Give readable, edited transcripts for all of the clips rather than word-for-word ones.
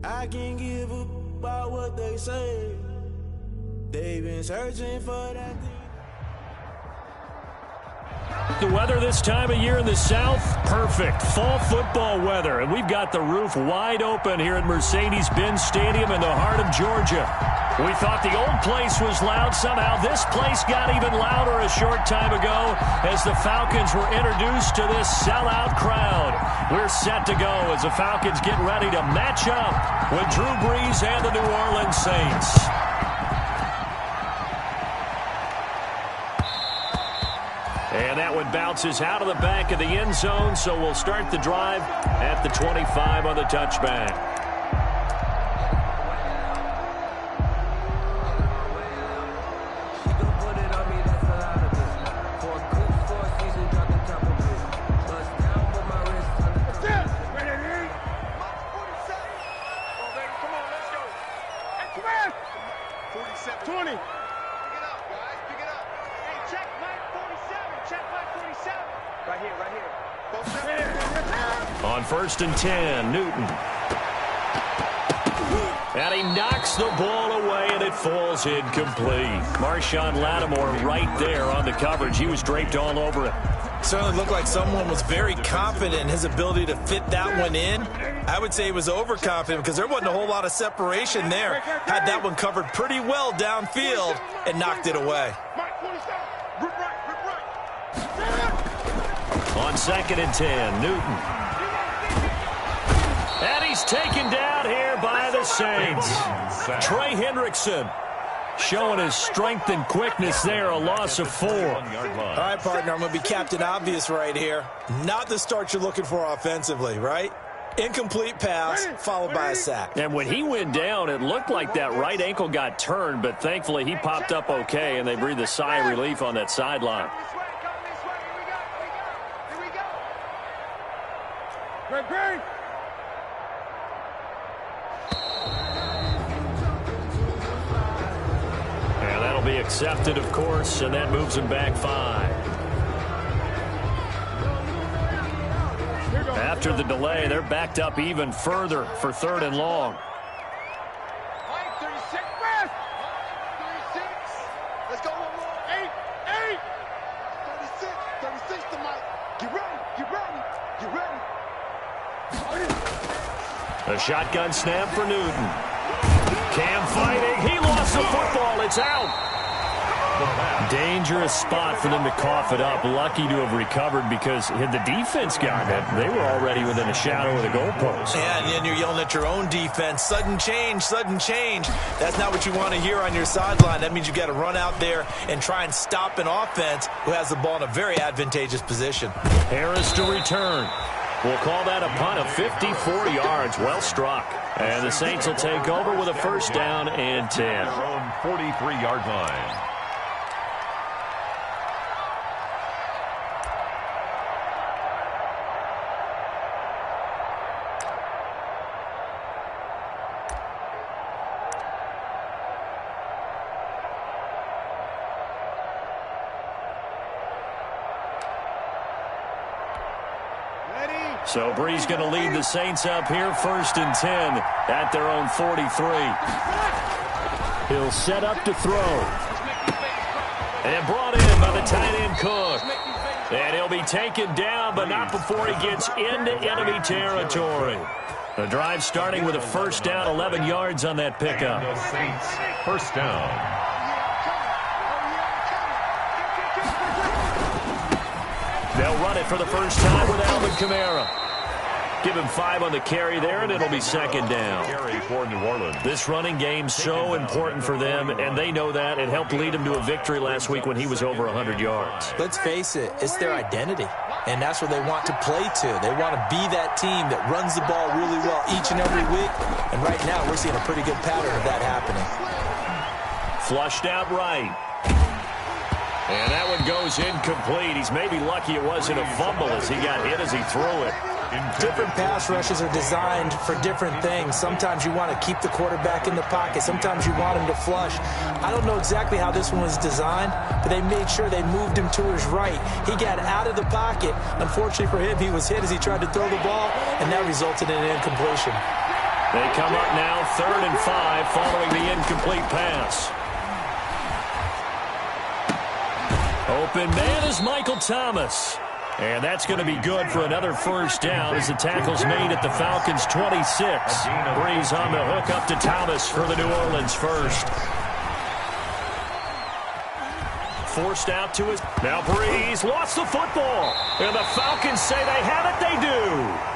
I can't give up about what they say. They've been searching for that thing. The weather this time of year in the South, perfect. Fall football weather, and we've got the roof wide open here at Mercedes-Benz Stadium in the heart of Georgia. We thought the old place was loud. Somehow this place got even louder a short time ago as the Falcons were introduced to this sellout crowd. We're set to go as the Falcons get ready to match up with Drew Brees and the New Orleans Saints. And that one bounces out of the back of the end zone, so we'll start the drive at the 25 on the touchback. On 1st and 10, Newton. And he knocks the ball away, and it falls incomplete. Marshawn Lattimore right there on the coverage. He was draped all over it. Certainly looked like someone was very confident in his ability to fit that one in. I would say he was overconfident because there wasn't a whole lot of separation there. Had that one covered pretty well downfield and knocked it away. On 2nd and 10, Newton. And he's taken down here by the Saints. Trey Hendrickson showing his strength and quickness there, a loss of 4. All right, partner, I'm going to be Captain Obvious right here. Not the start you're looking for offensively, right? Incomplete pass followed by a sack. And when he went down, it looked like that right ankle got turned, but thankfully he popped up okay, and they breathed a sigh of relief on that sideline. And that'll be accepted, of course, and that moves him back 5. After the delay, they're backed up even further for 3rd and long. Let's go one more. 8. 36 to Mike. Get ready. A shotgun snap for Newton. Cam fighting. He lost the football. It's out. Dangerous spot for them to cough it up. Lucky to have recovered because had the defense gotten it, they were already within a shadow of the goalpost. Yeah, and then you're yelling at your own defense. Sudden change. That's not what you want to hear on your sideline. That means you got to run out there and try and stop an offense who has the ball in a very advantageous position. Harris to return. We'll call that a punt of 54 yards. Well struck. And the Saints will take over with a 1st down and 10. From 43-yard line. So Brees going to lead the Saints up here, 1st and 10 at their own 43. He'll set up to throw. And brought in by the tight end Cook. And he'll be taken down, but not before he gets into enemy territory. The drive starting with a 1st down, 11 yards on that pickup. The Saints, 1st down. They'll run it for the first time with Alvin Kamara. Give him 5 on the carry there, and it'll be 2nd down. Carry for New Orleans. This running game's so important for them, and they know that. It helped lead him to a victory last week when he was over 100 yards. Let's face it, it's their identity, and that's what they want to play to. They want to be that team that runs the ball really well each and every week, and right now we're seeing a pretty good pattern of that happening. Flushed out right. And that one goes incomplete. He's maybe lucky it wasn't a fumble as he got hit as he threw it. Different pass rushes are designed for different things. Sometimes you want to keep the quarterback in the pocket. Sometimes you want him to flush. I don't know exactly how this one was designed, but they made sure they moved him to his right. He got out of the pocket. Unfortunately for him, he was hit as he tried to throw the ball, and that resulted in an incompletion. They come up now 3rd and 5 following the incomplete pass. Open man is Michael Thomas. And that's going to be good for another first down as the tackle's made at the Falcons' 26. Breeze on the hook up to Thomas for the New Orleans first. Forced out to his... Now Breeze lost the football. And the Falcons say they have it. They do.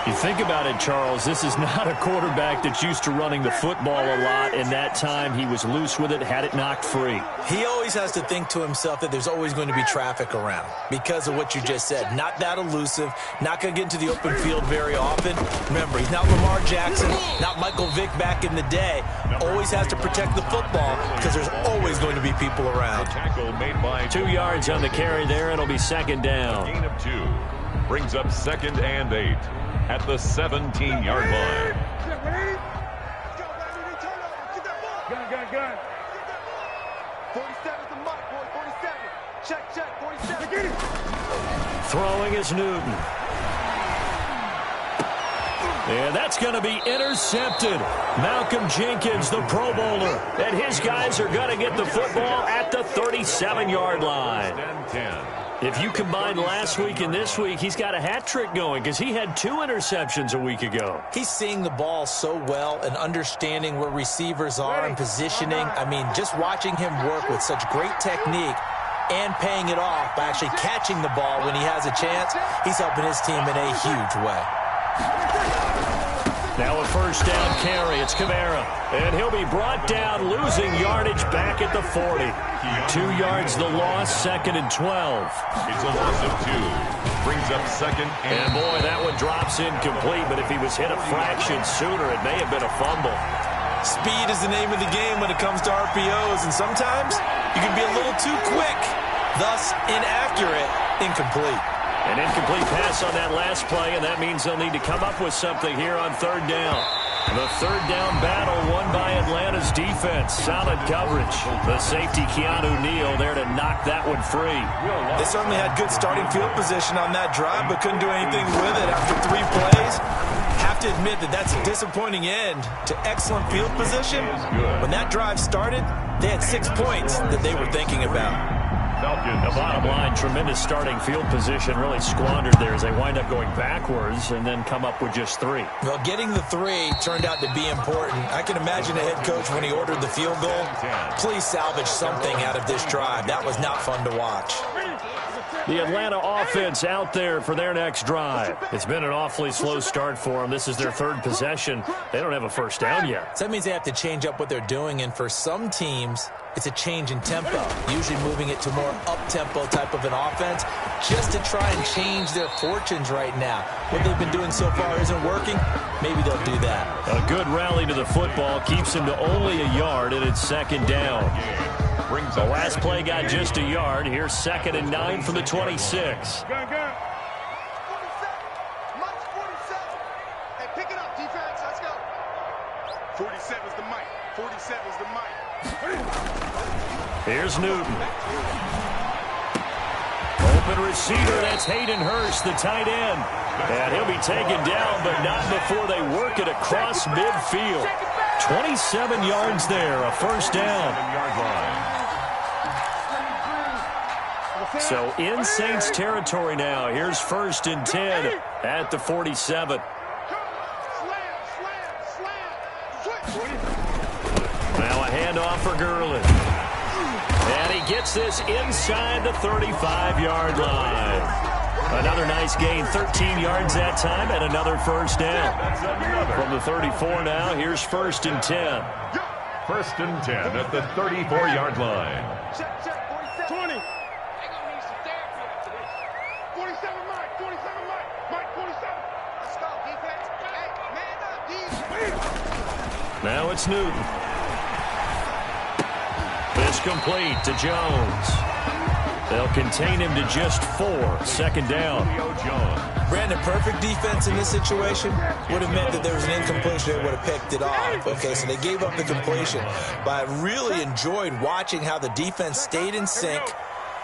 You think about it, Charles, this is not a quarterback that's used to running the football a lot. In that time, he was loose with it, had it knocked free. He always has to think to himself that there's always going to be traffic around because of what you just said. Not that elusive, not going to get into the open field very often. Remember, he's not Lamar Jackson, not Michael Vick back in the day. Always has to protect the football because there's always going to be people around. Tackle made by 2 yards on the carry there. It'll be second down. Gain of 2. Brings up 2nd and 8 at the 17-yard line. Gun. 47's the mark, boy. 47. Check. 47. Throwing is Newton. And that's going to be intercepted. Malcolm Jenkins, the Pro Bowler. And his guys are going to get the football at the 37-yard line. 10. If you combine last week and this week, he's got a hat trick going because he had 2 interceptions a week ago. He's seeing the ball so well and understanding where receivers are and positioning. I mean, just watching him work with such great technique and paying it off by actually catching the ball when he has a chance, he's helping his team in a huge way. Now a first down carry. It's Kamara. And he'll be brought down, losing yardage back at the 40. 2 yards the loss, 2nd and 12. It's a loss of 2. Brings up 2nd and boy, that one drops incomplete, but if he was hit a fraction sooner, it may have been a fumble. Speed is the name of the game when it comes to RPOs, and sometimes you can be a little too quick, thus inaccurate, incomplete. An incomplete pass on that last play, and that means they'll need to come up with something here on 3rd down. The 3rd down battle won by Atlanta's defense. Solid coverage. The safety, Keanu Neal, there to knock that one free. They certainly had good starting field position on that drive, but couldn't do anything with it after 3 plays. Have to admit that that's a disappointing end to excellent field position. When that drive started, they had 6 points that they were thinking about. The bottom line, tremendous starting field position, really squandered there as they wind up going backwards and then come up with just 3. Well, getting the 3 turned out to be important. I can imagine a head coach when he ordered the field goal. Please salvage something out of this drive. That was not fun to watch. The Atlanta offense out there for their next drive. It's been an awfully slow start for them. This is their 3rd possession. They don't have a first down yet. So that means they have to change up what they're doing, and for some teams, it's a change in tempo, usually moving it to more up-tempo type of an offense just to try and change their fortunes right now. What they've been doing so far isn't working. Maybe they'll do that. A good rally to the football keeps them to only a yard, and it's 2nd down. The last play got just a yard. Here's 2nd and 9 for the 26. Gun. 47. Mike's 47. Hey, pick it up, defense. Let's go. 47's the Mike. 47's the Mike. Here's Newton. Open receiver. That's Hayden Hurst, the tight end. And he'll be taken down, but not before they work it across midfield. 27 yards there, a first down. So in Saints territory now. Here's 1st and 10 at the 47. Now a handoff for Gurley. And he gets this inside the 35-yard line. Another nice gain, 13 yards that time, and another first down. From the 34 now, here's 1st and 10. 1st and 10 at the 34-yard line. Check, 20. 47 Mike, 47 Mike, 47. Let's go, defense. Hey, man up, Now it's Newton. This complete to Jones. They'll contain him to just 4. 2nd down. Brandon, perfect defense in this situation would have meant that there was an incompletion. They would have picked it off. Okay, so they gave up the completion. But I really enjoyed watching how the defense stayed in sync,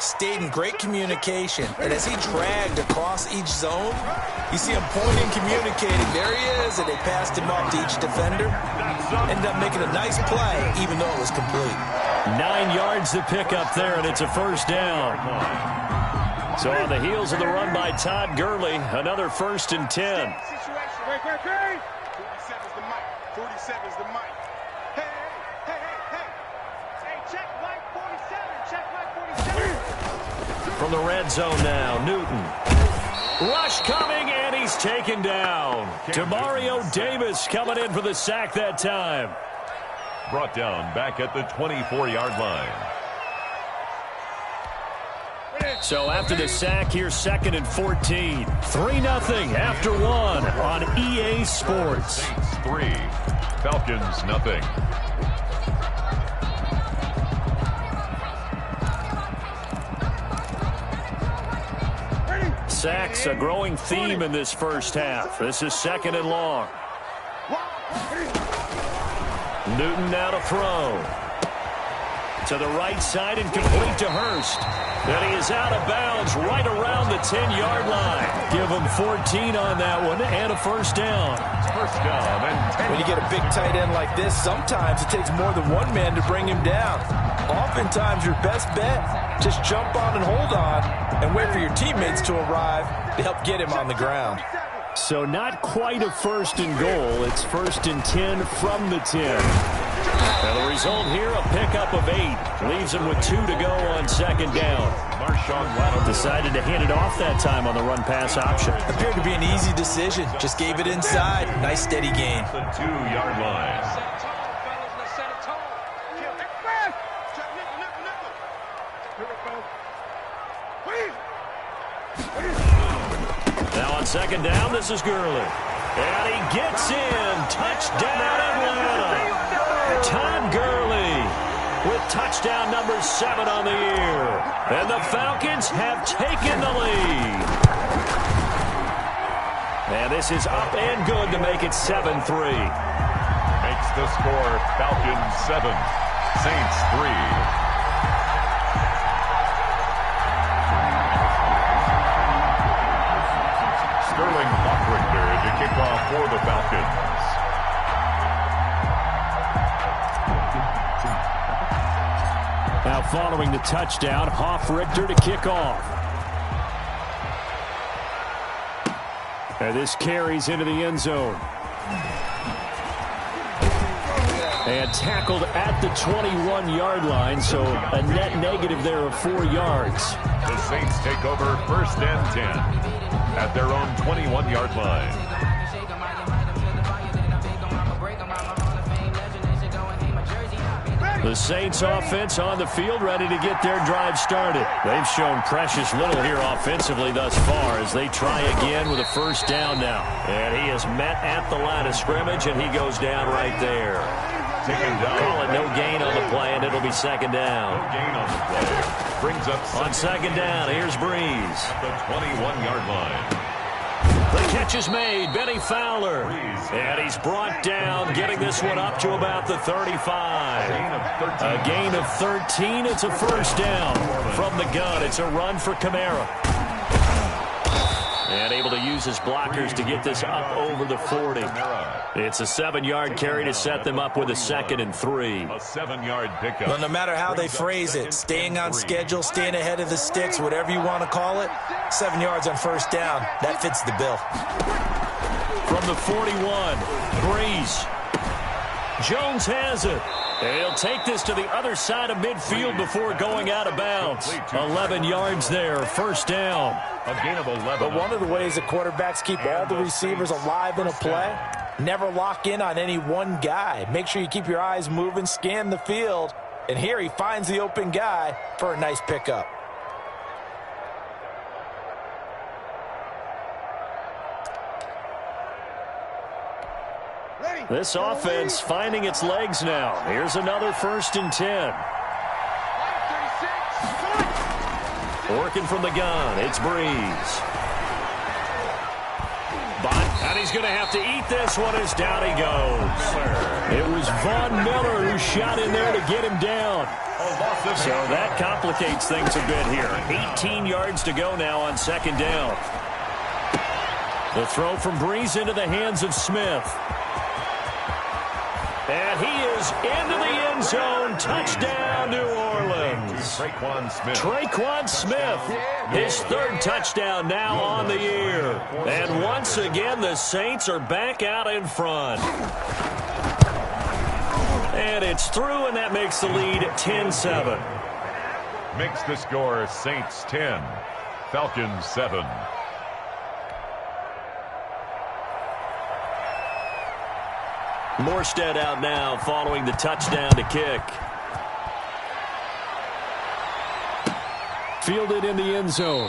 stayed in great communication. And as he dragged across each zone, you see him pointing, communicating. There he is, and they passed him off to each defender. Ended up making a nice play, even though it was complete. 9 yards to pick up there, and it's a first down. So on the heels of the run by Todd Gurley, another 1st and 10. 47's the mic. 47's the mic. Hey. Hey, check mic 47. Check mic 47. From the red zone now, Newton. Rush coming, and he's taken down. Mario Davis coming in for the sack that time. Brought down back at the 24-yard line. So after the sack, here's 2nd and 14. 3-0 after 1 on EA Sports. Saints 3, Falcons nothing. Sacks, a growing theme in this first half. This is 2nd and long. Newton now to throw. To the right side and complete to Hurst. And he is out of bounds right around the 10-yard line. Give him 14 on that one and a first down. First down and 10. When you get a big tight end like this, sometimes it takes more than one man to bring him down. Oftentimes, your best bet, just jump on and hold on and wait for your teammates to arrive to help get him on the ground. So not quite a 1st and goal. It's 1st and 10 from the 10. And the result here, a pickup of 8. Leaves him with 2 to go on 2nd down. Decided to hand it off that time on the run-pass option. Appeared to be an easy decision. Just gave it inside. Nice steady gain. The 2-yard line. Now on 2nd down, this is Gurley. And he gets in. Touchdown, Atlanta. Todd Gurley with touchdown number 7 on the year. And the Falcons have taken the lead. And this is up and good to make it 7-3. Makes the score Falcons 7, Saints 3. Sterling Hoffrichter to kick off for the Falcons. Now following the touchdown, Hoffrichter to kick off. And this carries into the end zone. And tackled at the 21-yard line, so a net negative there of 4 yards. The Saints take over 1st and 10 at their own 21-yard line. The Saints offense on the field, ready to get their drive started. They've shown precious little here offensively thus far as they try again with a first down now. And he is met at the line of scrimmage, and he goes down right there. Taken down. Call it no gain on the play, and it'll be 2nd down. No gain on the play. Brings up on 2nd down, here's Breeze. The 21-yard line. The catch is made. Benny Fowler. And he's brought down, getting this one up to about the 35. A gain of 13. It's a first down from the gun. It's a run for Kamara. And able to use his blockers to get this up over the 40. It's a 7-yard carry to set them up with a 2nd and 3. A 7-yard pickup. Well, no matter how they phrase it, staying on schedule, staying ahead of the sticks, whatever you want to call it, 7 yards on first down, that fits the bill. From the 41, Breeze. Jones has it. And he'll take this to the other side of midfield before going out of bounds. 11 yards there, first down. A gain of 11. But one of the ways that quarterbacks keep all the receivers alive in a play, never lock in on any one guy. Make sure you keep your eyes moving, scan the field. And here he finds the open guy for a nice pickup. This offense finding its legs now. Here's another 1st and 10. Working from the gun, it's Breeze. And he's going to have to eat this one as down he goes. It was Von Miller who shot in there to get him down. So that complicates things a bit here. 18 yards to go now on second down. The throw from Breeze into the hands of Smith. And he is into the end zone. Touchdown, New Orleans. Traquan Smith, his third touchdown now on the year. And once again, the Saints are back out in front. And it's through, and that makes the lead 10-7. Makes the score Saints 10, Falcons 7. Morstead out now following the touchdown to kick. Fielded in the end zone.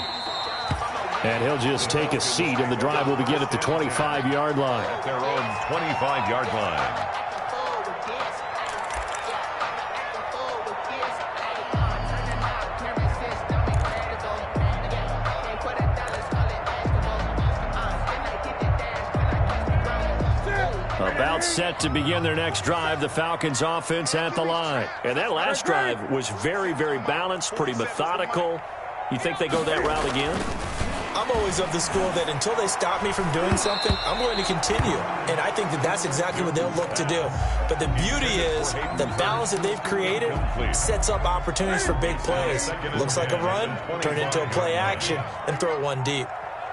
And he'll just take a seat, and the drive will begin at the 25-yard line. At their own 25-yard line. About set to begin their next drive, the Falcons offense at the line. And that last drive was very, very balanced, pretty methodical. You think they go that route again? I'm always of the school that until they stop me from doing something, I'm going to continue. And I think that that's exactly what they'll look to do. But the beauty is the balance that they've created sets up opportunities for big plays. Looks like a run, turn it into a play action, and throw one deep.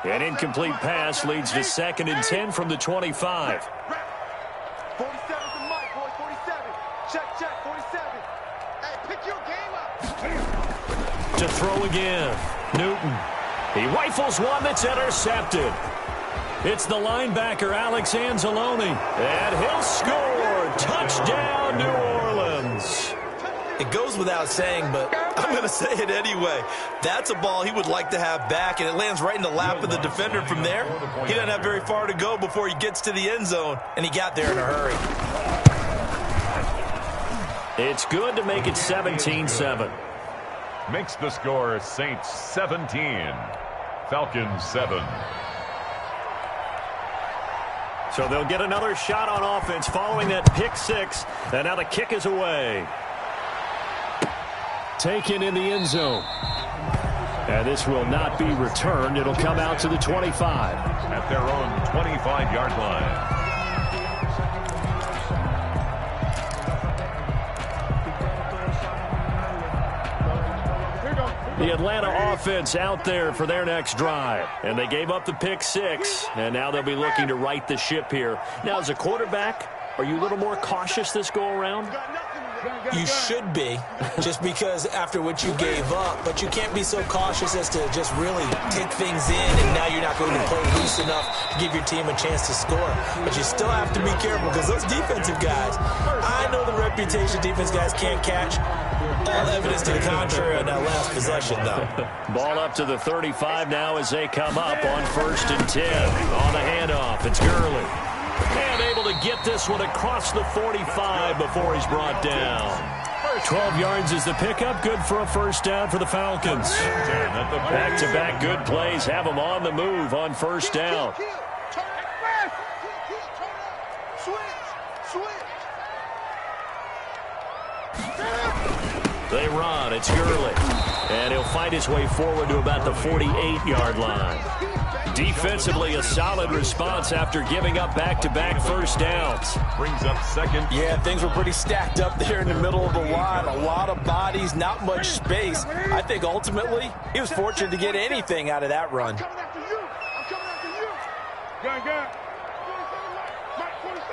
An incomplete pass leads to 2nd and 10 from the 25. 47's the mic, boys. 47. Check, 47. Hey, pick your game up. To throw again, Newton. He rifles one that's intercepted. It's the linebacker, Alex Anzalone. And he'll score. Touchdown, New Orleans. It goes without saying, but I'm going to say it anyway. That's a ball he would like to have back, and it lands right in the lap of the defender from there. He doesn't have very far to go before he gets to the end zone, and he got there in a hurry. It's good to make it 17-7. Makes the score Saints 17, Falcons 7. So they'll get another shot on offense following that pick six, and now the kick is away. Taken in the end zone. And this will not be returned. It'll come out to the 25. At their own 25-yard line. The Atlanta offense out there for their next drive. And they gave up the pick six. And now they'll be looking to right the ship here. Now, as a quarterback, are you a little more cautious this go-around? You should be, just because after what you gave up, but you can't be so cautious as to just really take things in, and now you're not going to play loose enough to give your team a chance to score. But you still have to be careful because those defensive guys, I know the reputation defense guys can't catch. All evidence to the contrary on that last possession, though. Ball up to the 35 now as they come up on 1st and 10. On the handoff, it's Gurley. And able to get this one across the 45 before he's brought down. 12 yards is the pickup. Good for a first down for the Falcons. Back-to-back good plays have them on the move on first down. They run. It's Gurley. And he'll fight his way forward to about the 48-yard line. Defensively, a solid response after giving up back-to-back first downs. Brings up 2nd. Yeah, things were pretty stacked up there in the middle of the line. A lot of bodies, not much space. I think ultimately he was fortunate to get anything out of that run. I'm coming after you. I'm coming after you. Gun. Mike 47.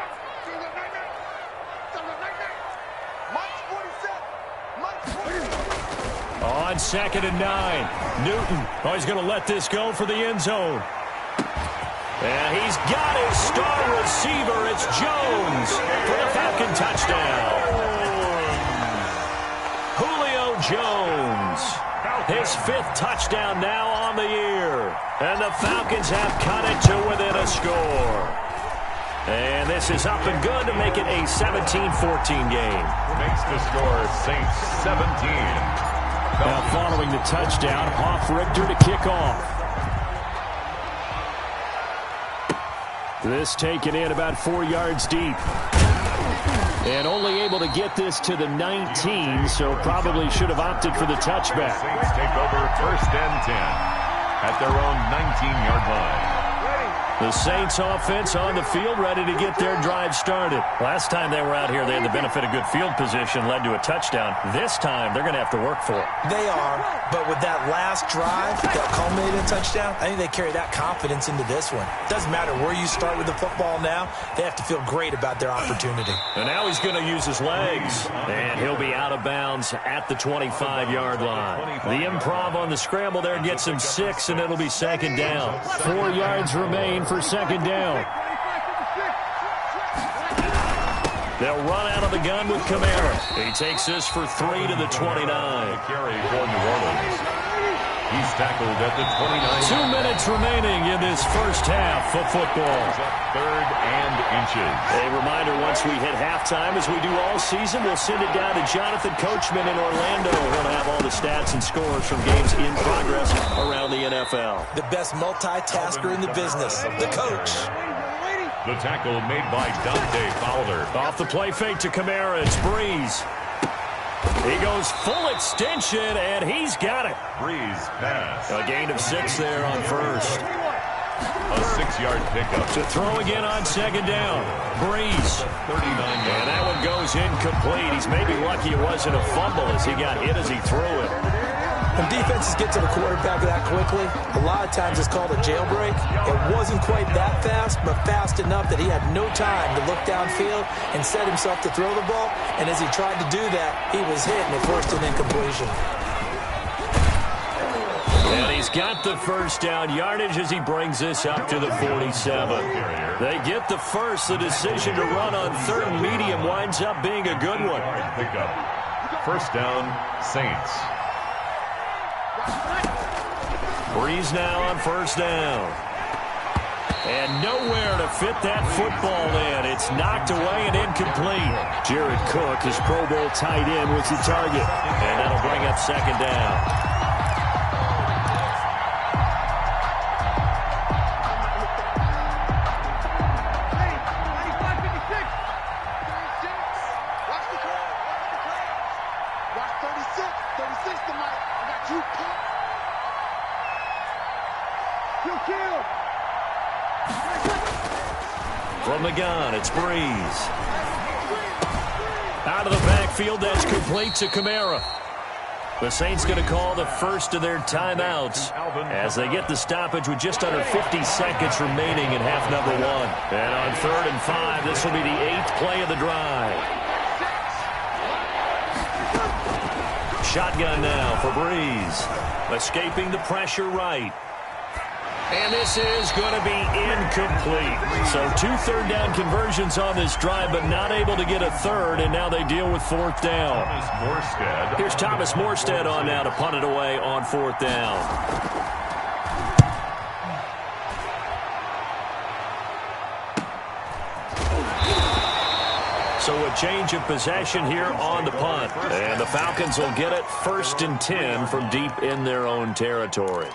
Mike 47. On 2nd and 9, Newton. Oh, he's going to let this go for the end zone. And he's got his star receiver. It's Jones for the Falcon touchdown. Julio Jones. His 5th touchdown now on the year. And the Falcons have cut it to within a score. And this is up and good to make it a 17-14 game. Makes the score Saints 17. Now following the touchdown, Hoff-Richter to kick off. This taken in about 4 yards deep. And only able to get this to the 19, so probably should have opted for the touchback. Saints take over 1st and 10 at their own 19-yard line. The Saints offense on the field, ready to get their drive started. Last time they were out here, they had the benefit of good field position, led to a touchdown. This time, they're going to have to work for it. They are, but with that last drive that culminated in a touchdown, I think they carry that confidence into this one. Doesn't matter where you start with the football now, they have to feel great about their opportunity. And now he's going to use his legs, and he'll be out of bounds at the 25-yard line. The improv on the scramble there gets him 6, and it'll be 2nd down. 4 yards remain for 2nd down. They'll run out of the gun with Kamara. He takes this for 3 to the 29. Carry for New Orleans. He's tackled at the 29. 2 minutes remaining in this first half of football. 3rd and inches. A reminder, once we hit halftime, as we do all season, we'll send it down to Jonathan Coachman in Orlando. He'll have all the stats and scores from games in progress around the NFL. The best multitasker in the business, the coach. The tackle made by Dante Fowler. Off the play fake to Kamara, it's Breeze. He goes full extension, and he's got it. Breeze pass. A gain of 6 there on first. A 6-yard pickup. To throw again on 2nd down. Breeze. 39 And that one goes incomplete. He's maybe lucky it wasn't a fumble as he got hit as he threw it. When defenses get to the quarterback that quickly, a lot of times it's called a jailbreak. It wasn't quite that fast, but fast enough that he had no time to look downfield and set himself to throw the ball. And as he tried to do that, he was hit and it forced an incompletion. And he's got the 1st down yardage as he brings this up to the 47. They get the first. The decision to run on 3rd and medium winds up being a good one. Pickup. 1st down, Saints. Breeze now on 1st down. And nowhere to fit that football in. It's knocked away and incomplete. Jared Cook, his Pro Bowl tight end, was the target. And that'll bring up 2nd down. From the gun, it's Breeze. Out of the backfield, that's complete to Kamara. The Saints going to call the first of their timeouts as they get the stoppage with just under 50 seconds remaining in half number 1. And on 3rd and 5, this will be the 8th play of the drive. Shotgun now for Breeze. Escaping the pressure right. And this is going to be incomplete. So 2 3rd-down conversions on this drive, but not able to get a 3rd, and now they deal with 4th down. Here's Thomas Morstead on now to punt it away on 4th down. So a change of possession here on the punt. And the Falcons will get it 1st and 10 from deep in their own territory.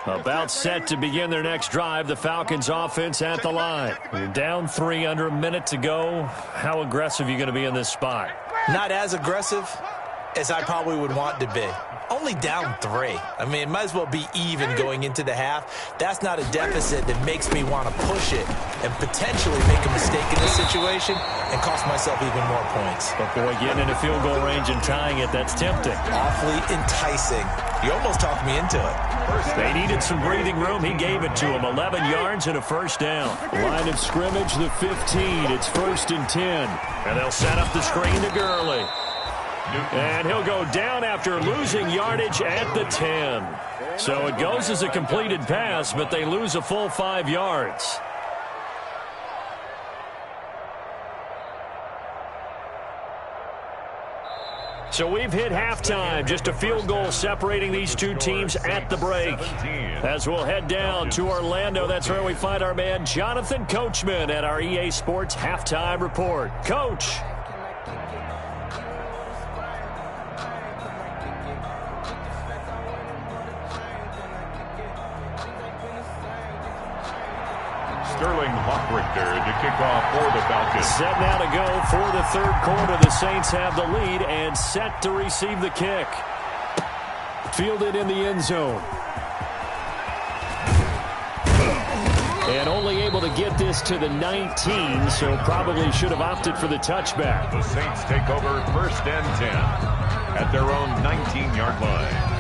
About set to begin their next drive, the Falcons offense at the line. Down 3, under a minute to go. How aggressive are you going to be in this spot? Not as aggressive as I probably would want to be. Only down 3. I mean, it might as well be even going into the half. That's not a deficit that makes me want to push it and potentially make a mistake in this situation and cost myself even more points. But boy, getting into field goal range and tying it, that's tempting. Awfully enticing. You almost talked me into it. They needed some breathing room. He gave it to him. 11 yards and a 1st down. Line of scrimmage, the 15. It's 1st and 10. And they'll set up the screen to Gurley. And he'll go down after losing yardage at the 10. So it goes as a completed pass, but they lose a full 5 yards. So we've hit halftime. Just a field goal separating these two teams at the break. As we'll head down to Orlando, that's where we find our man Jonathan Coachman at our EA Sports Halftime Report. Coach. Sterling Hockrichter to kick off for the Falcons. Set now to go for the third quarter. The Saints have the lead and set to receive the kick. Fielded in the end zone. And only able to get this to the 19, so probably should have opted for the touchback. The Saints take over 1st and 10 at their own 19-yard line.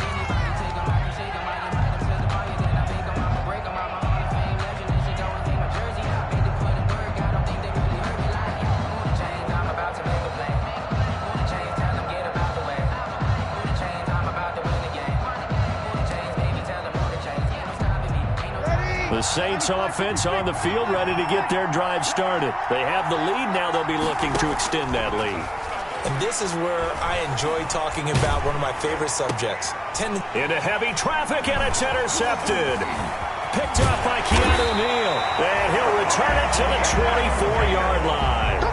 The Saints offense on the field, ready to get their drive started. They have the lead. Now they'll be looking to extend that lead. And this is where I enjoy talking about one of my favorite subjects. Into heavy traffic, and it's intercepted. Picked up by Keanu Neal. And he'll return it to the 24-yard line.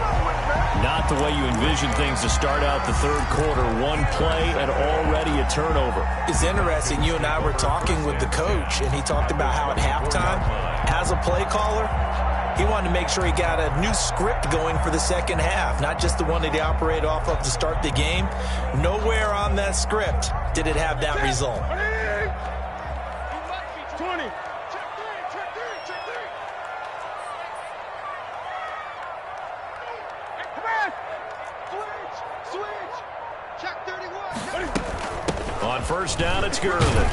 Not the way you envision things to start out the third quarter. One play and already a turnover. It's interesting. You and I were talking with the coach, and he talked about how at halftime, as a play caller, he wanted to make sure he got a new script going for the second half, not just the one that he operated off of to start the game. Nowhere on that script did it have that result. 20. Switch. Check 31. On first down, it's Gurley.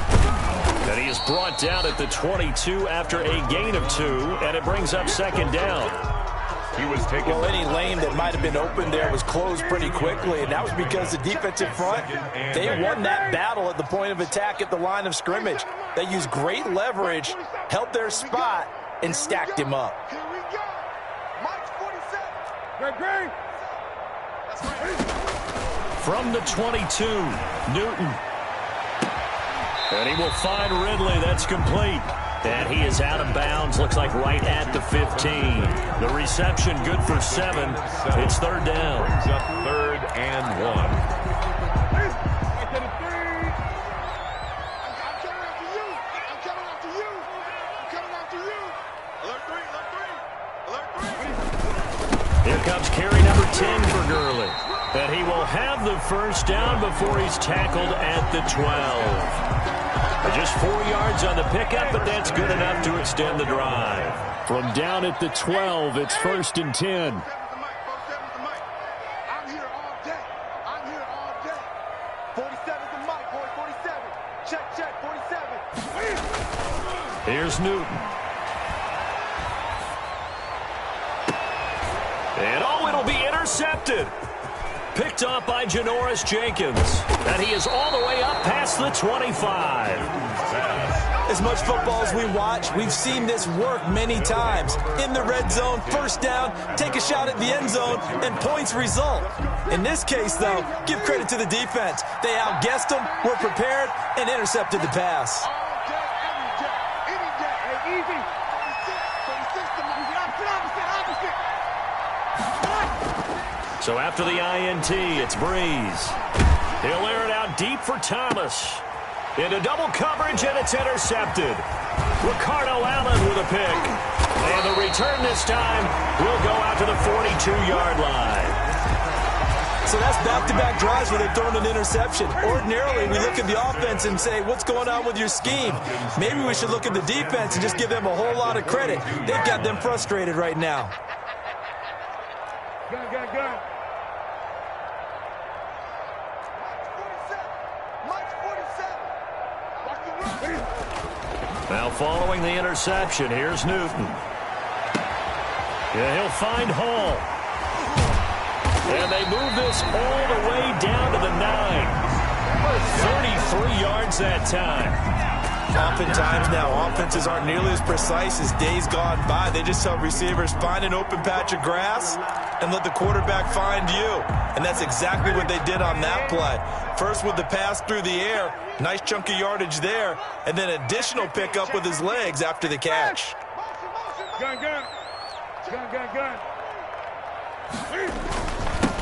And he is brought down at the 22 after a gain of 2, and it brings up second down. He was taken. Well, any lane that might have been open there was closed pretty quickly, and that was because the defensive front, they won that battle at the point of attack at the line of scrimmage. They used great leverage, held their spot, and stacked him up. Here we go. Mike 47. Great. That's right. From the 22, Newton. And he will find Ridley. That's complete. And he is out of bounds. Looks like right at the 15. The reception good for 7. It's third down. Brings up 3rd and 1. I'm coming after you. I'm coming after you. Alert 3. Here comes carry number 10 for Gurley. And he will have the first down before he's tackled at the 12. Just 4 yards on the pickup, but that's good enough to extend the drive. From down at the 12, it's 1st and 10. I'm here all day. 47's the mic, boy. 47. Check. 47. Here's Newton. And it'll be intercepted. Picked off by Janoris Jenkins. And he is all the way up past the 25. As much football as we watch, we've seen this work many times. In the red zone, first down, take a shot at the end zone, and points result. In this case, though, give credit to the defense. They outguessed them, were prepared, and intercepted the pass. All day, every day, any day. Hey, easy. 46 to me. Opposite. So after the INT, it's Breeze. He'll air it out deep for Thomas. Into double coverage, and it's intercepted. Ricardo Allen with a pick. And the return this time will go out to the 42-yard line. So that's back-to-back drives where they've thrown an interception. Ordinarily, we look at the offense and say, what's going on with your scheme? Maybe we should look at the defense and just give them a whole lot of credit. They've got them frustrated right now. Gun. Mike's 47. Watch the run. Now following the interception, here's Newton. Yeah, he'll find Hall. And they move this all the way down to the 9. 33 yards that time. Oftentimes now, offenses aren't nearly as precise as days gone by. They just help receivers find an open patch of grass and let the quarterback find you. And that's exactly what they did on that play. First with the pass through the air, nice chunk of yardage there, and then additional pickup with his legs after the catch. Gun.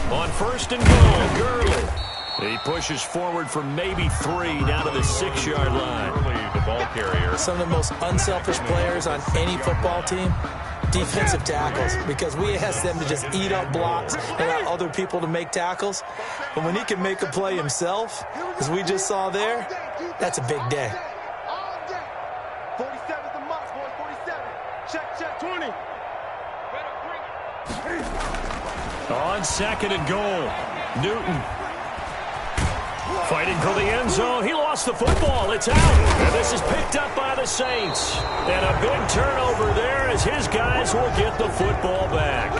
On first and goal, Gurley. He pushes forward for maybe 3 down to the 6-yard line. Early, the ball carrier. Some of the most unselfish players on any football team, defensive tackles, because we ask them to just eat up blocks and allow other people to make tackles. But when he can make a play himself, as we just saw there, that's a big day. 47's the mark, boys. 47. Check, 20. On second and goal, Newton fighting for the end zone. He lost the football. It's out. And this is picked up by the Saints. And a big turnover there as his guys will get the football back.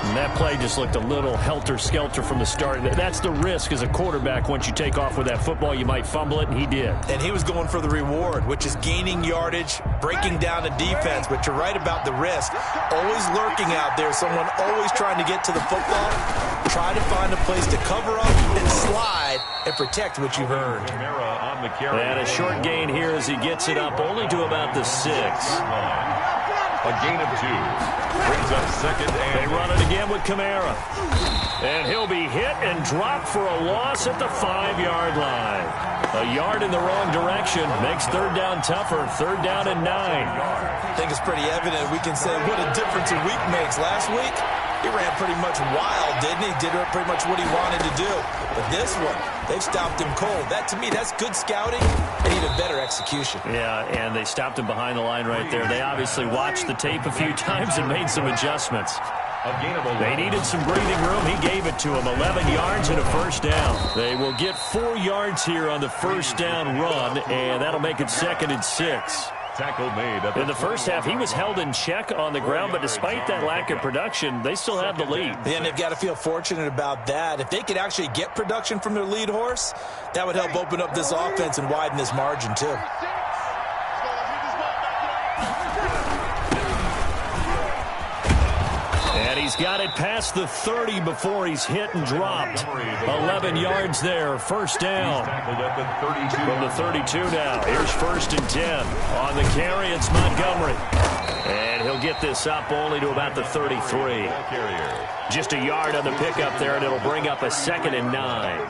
And that play just looked a little helter-skelter from the start. That's the risk as a quarterback. Once you take off with that football, you might fumble it, and he did. And he was going for the reward, which is gaining yardage, breaking down the defense. But you're right about the risk. Always lurking out there, someone always trying to get to the football. Try to find a place to cover up and slide and protect what you've earned. And a short gain here as he gets it up only to about the 6. A gain of 2. Brings up second and... They run it again with Kamara. And he'll be hit and dropped for a loss at the 5-yard line. A yard in the wrong direction makes third down tougher. Third down and 9. I think it's pretty evident. We can say what a difference a week makes. Last week, he ran pretty much wild, didn't he? Did pretty much what he wanted to do. But this one, they've stopped him cold. That, to me, that's good scouting and even better execution. Yeah, and they stopped him behind the line right there. They obviously watched the tape a few times and made some adjustments. They needed some breathing room. He gave it to them. 11 yards and a first down. They will get 4 yards here on the first down run, and that'll make it second and 6. Tackle made. In the first half, he was held in check on the ground, but despite that lack of production, they still have the lead. And they've got to feel fortunate about that. If they could actually get production from their lead horse, that would help open up this offense and widen this margin, too. And he's got it past the 30 before he's hit and dropped. 11 yards there, first down. From the 32 now. Here's first and 10. On the carry, it's Montgomery. And he'll get this up only to about the 33. Just a yard on the pickup there, and it'll bring up a second and 9.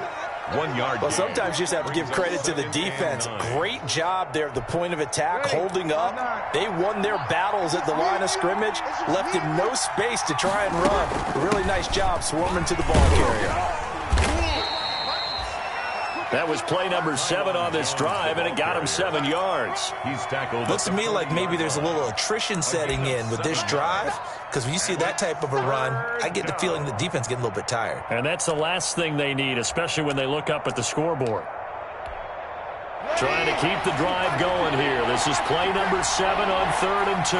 1 yard. Well, sometimes you just have to give credit to the defense. Great job there at the point of attack, holding up. They won their battles at the line of scrimmage, left him no space to try and run. A really nice job swarming to the ball carrier. That was play number 7 on this drive, and it got him 7 yards. He's tackled. Looks to me like maybe there's a little attrition setting in with this drive, because when you see that type of a run, I get the feeling the defense getting a little bit tired. And that's the last thing they need, especially when they look up at the scoreboard. Trying to keep the drive going here. This is play number 7 on 3rd and 2.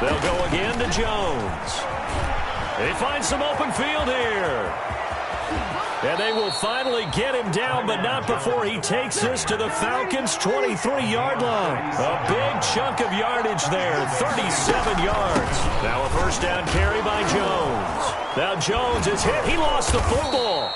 They'll go again to Jones. They find some open field here. And they will finally get him down, but not before he takes this to the Falcons' 23-yard line. A big chunk of yardage there, 37 yards. Now a first down carry by Jones. Now Jones is hit. He lost the football.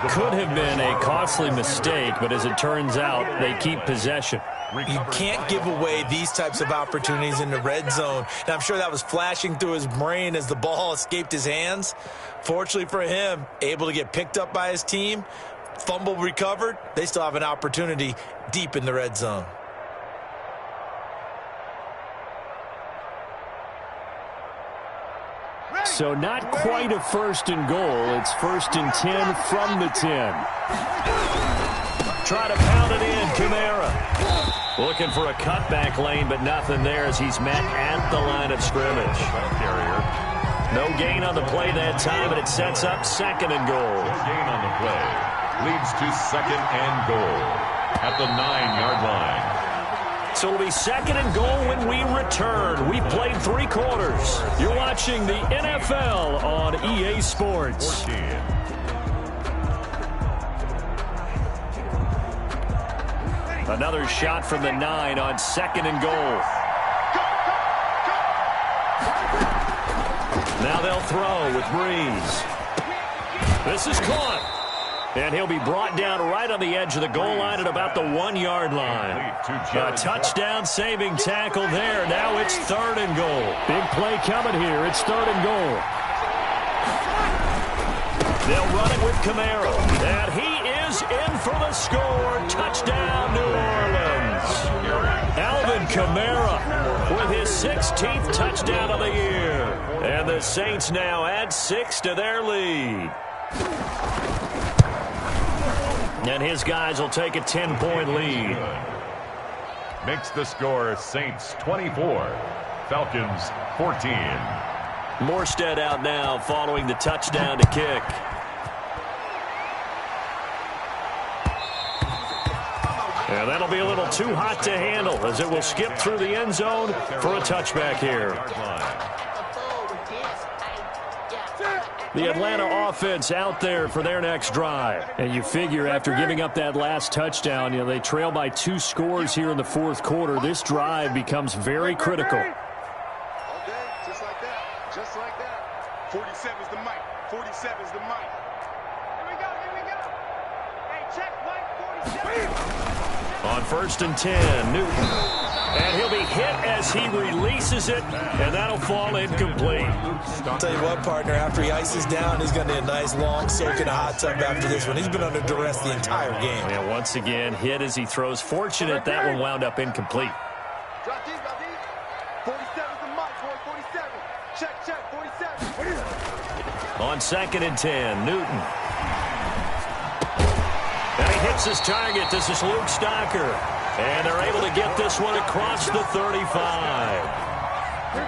Could have been a costly mistake, but as it turns out, they keep possession. You can't give away these types of opportunities in the red zone. And I'm sure that was flashing through his brain as the ball escaped his hands. Fortunately for him, able to get picked up by his team, fumble recovered. They still have an opportunity deep in the red zone. So not quite a first and goal. It's first and 10 from the 10. Try to pound it in, Kamara. Looking for a cutback lane, but nothing there as he's met at the line of scrimmage. No gain on the play that time, and it sets up second and goal. Gain on the play leads to second and goal at the 9-yard line. So it'll be second and goal when we return. We've played 3 quarters. You're watching the NFL on EA Sports. 14. Another shot from the 9 on second and goal. Now they'll throw with Breeze. This is caught. And he'll be brought down right on the edge of the goal line at about the 1-yard line. A touchdown-saving tackle there. Now it's third and goal. Big play coming here. It's third and goal. They'll run it with Kamara. And he is in for the score. Touchdown, New Orleans. Alvin Kamara with his 16th touchdown of the year. And the Saints now add 6 to their lead. And his guys will take a 10-point lead. Makes the score Saints 24, Falcons 14. Morstead out now following the touchdown to kick. And that'll be a little too hot to handle as it will skip through the end zone for a touchback here. The Atlanta offense out there for their next drive. And you figure after giving up that last touchdown, they trail by 2 scores here in the fourth quarter. This drive becomes very critical. Okay, just like that. Just like that. 47's the mic. 47's the mic. Here we go. Here we go. Hey, check mic 47. On 1st and 10, Newton. And he'll be hit as he releases it, and that'll fall incomplete. I'll tell you what, partner, after he ices down, he's going to need a nice long soak in a hot tub after this one. He's been under duress the entire game. And once again, hit as he throws. Fortunate that one wound up incomplete. Drop deep, drop deep. 47's the mic, boy. 47. Check, 47. On 2nd and 10, Newton. And he hits his target. This is Luke Stocker. And they're able to get this one across the 35.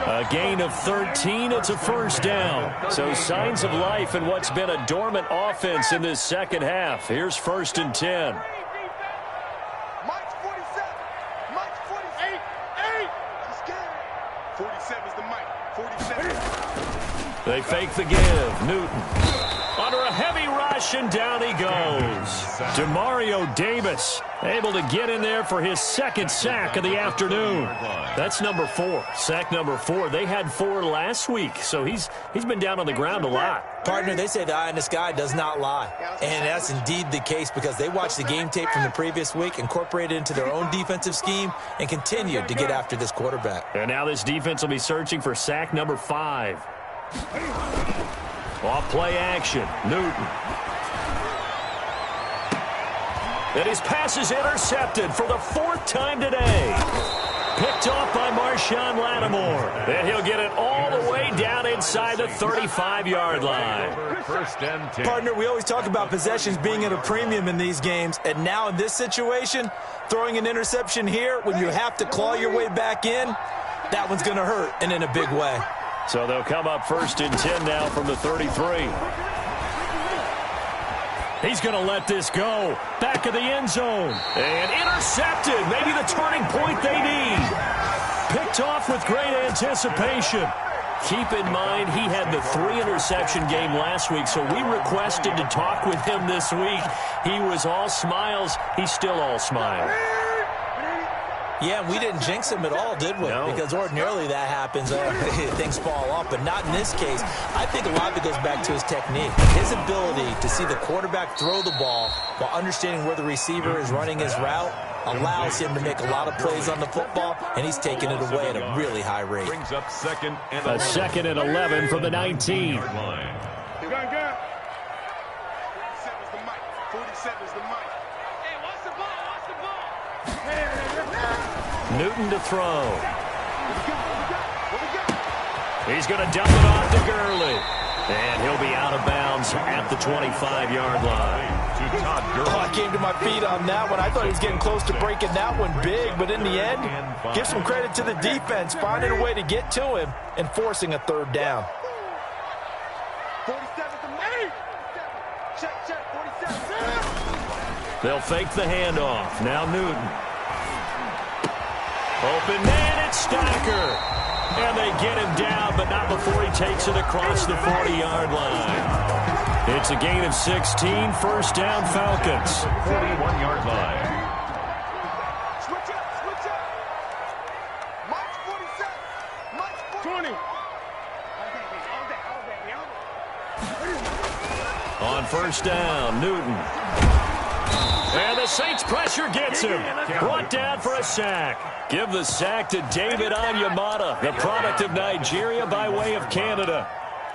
A gain of 13. It's a first down. So signs of life in what's been a dormant offense in this second half. Here's 1st and 10. Mike's 47. Mike's 48. 8. Just get it. 47's the mic. 47. They fake the give. Newton. Under a heavy rush, and down he goes. Demario Davis able to get in there for his 2nd sack of the afternoon. That's number 4. Sack number 4. They had 4 last week, so he's been down on the ground a lot. Partner, they say the eye in the sky does not lie. And that's indeed the case because they watched the game tape from the previous week, incorporated it into their own defensive scheme, and continued to get after this quarterback. And now this defense will be searching for sack number 5. Off play action, Newton. And his pass is intercepted for the 4th time today. Picked off by Marshawn Lattimore. And he'll get it all the way down inside the 35-yard line. 1st and 10. Partner, we always talk about possessions being at a premium in these games. And now in this situation, throwing an interception here when you have to claw your way back in, that one's going to hurt, and in a big way. So they'll come up 1st and 10 now from the 33. He's going to let this go. Back of the end zone. And intercepted. Maybe the turning point they need. Picked off with great anticipation. Keep in mind, he had the 3-interception game last week, so we requested to talk with him this week. He was all smiles. He's still all smiles. Yeah, we didn't jinx him at all, did we? No. Because ordinarily that happens. Things fall off, but not in this case. I think a lot of it goes back to his technique. His ability to see the quarterback throw the ball while understanding where the receiver is running his route allows him to make a lot of plays on the football, and he's taking it away at a really high rate. Brings up 2nd and 11. A 2nd and 11 from the 19. 47's the mic. 47's the mic. Hey, what's the ball? What's the ball? Newton to throw. He's going to dump it off to Gurley. And he'll be out of bounds at the 25-yard line. I came to my feet on that one. I thought he was getting close to breaking that one big, but in the end, give some credit to the defense, finding a way to get to him and forcing a 3rd down. 47's the mic. Check, 47. They'll fake the handoff. Now Newton. Open man, it's Stocker. And they get him down, but not before he takes it across the 40-yard line. It's a gain of 16, 1st down Falcons. 41-yard line. Switch up. Mike's 47. Mike's 20. On 1st down, Newton. And the Saints pressure gets him. Brought down for a sack. Give the sack to David Onyemata, the product of Nigeria by way of Canada.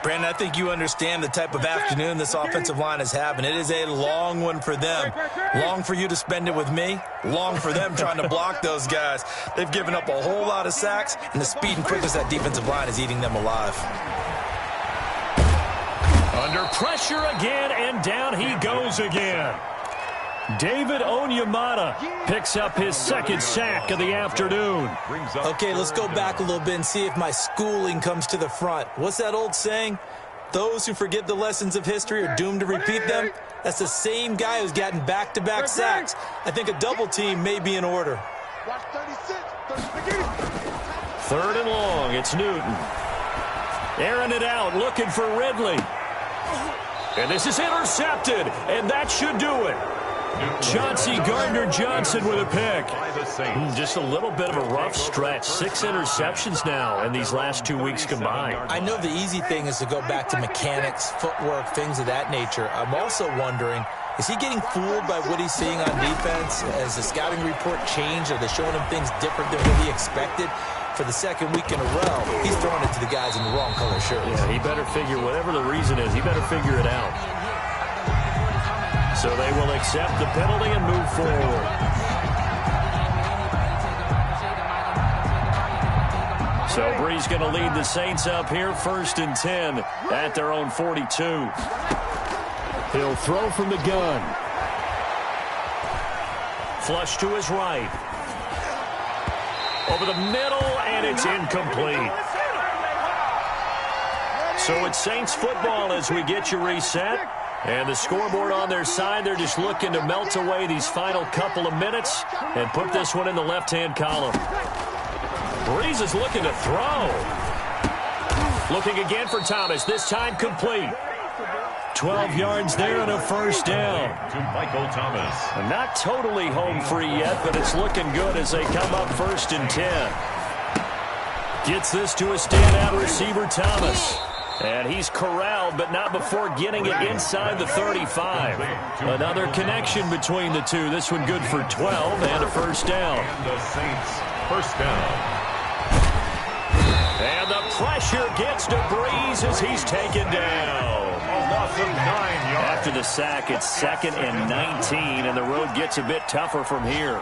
Brandon, I think you understand the type of afternoon this offensive line is having. It is a long one for them. Long for you to spend it with me. Long for them trying to block those guys. They've given up a whole lot of sacks, and the speed and quickness of that defensive line is eating them alive. Under pressure again, and down he goes again. David Onyemata picks up his second sack of the afternoon. Okay, let's go back a little bit and see if my schooling comes to the front. What's that old saying? Those who forget the lessons of history are doomed to repeat them. That's the same guy who's gotten back-to-back sacks. I think a double team may be in order. Third and long, it's Newton. Airing it out, looking for Ridley. And this is intercepted, and that should do it. Chauncey Gardner-Johnson with a pick. Just a little bit of a rough stretch. 6 interceptions now in these last 2 weeks combined. I know the easy thing is to go back to mechanics, footwork, things of that nature. I'm also wondering, is he getting fooled by what he's seeing on defense? Has the scouting report changed? Are they showing him things different than what he expected? For the second week in a row, he's throwing it to the guys in the wrong color shirts. Yeah, he better figure, whatever the reason is, he better figure it out. So they will accept the penalty and move forward. So Bree's going to lead the Saints up here, 1st and 10 at their own 42. He'll throw from the gun. Flush to his right. Over the middle, and it's incomplete. So it's Saints football as we get you reset. And the scoreboard on their side, they're just looking to melt away these final couple of minutes and put this one in the left-hand column. Breeze is looking to throw. Looking again for Thomas, this time complete. 12 yards there and a first down. To Michael Thomas. Not totally home free yet, but it's looking good as they come up 1st and 10. Gets this to a standout receiver, Thomas. And he's corralled, but not before getting it inside the 35. Another connection between the two. This one good for 12 and a first down. And the Saints, first down. And the pressure gets to Breeze as he's taken down. A loss of 9 yards. After the sack, it's 2nd and 19, and the road gets a bit tougher from here.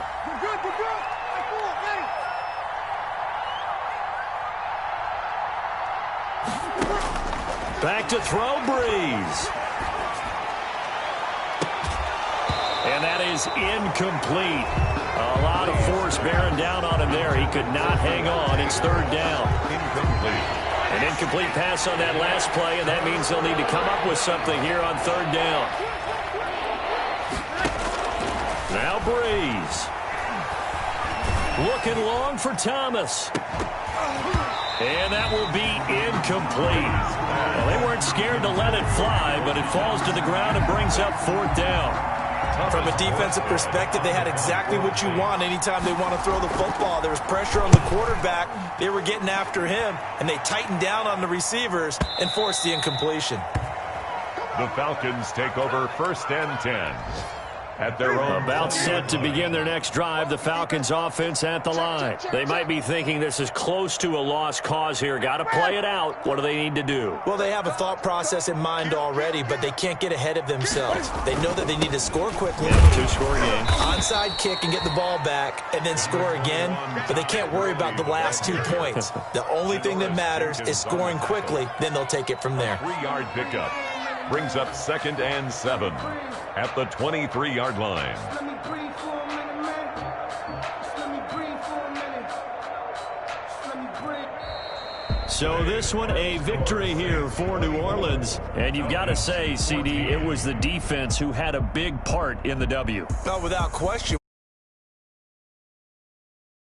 Back to throw, Breeze. And that is incomplete. A lot of force bearing down on him there. He could not hang on. It's 3rd down. Incomplete. An incomplete pass on that last play, and that means they'll need to come up with something here on 3rd down. Now Breeze. Looking long for Thomas. And that will be incomplete. Well, they weren't scared to let it fly, but it falls to the ground and brings up 4th down. From a defensive perspective, they had exactly what you want anytime they want to throw the football. There was pressure on the quarterback. They were getting after him, and they tightened down on the receivers and forced the incompletion. The Falcons take over 1st and 10. At their own. About set to begin their next drive, the Falcons offense at the line. They might be thinking this is close to a lost cause here. Got to play it out. What do they need to do? Well, they have a thought process in mind already, but they can't get ahead of themselves. They know that they need to score quickly. Yeah, 2-score game. Onside kick and get the ball back and then score again, but they can't worry about the last 2 points. The only thing that matters is scoring quickly, then they'll take it from there. 3-yard pickup. Brings up 2nd and 7 at the 23-yard line. So this one a victory here for New Orleans. And you've got to say, CD, it was the defense who had a big part in the W. No, without question.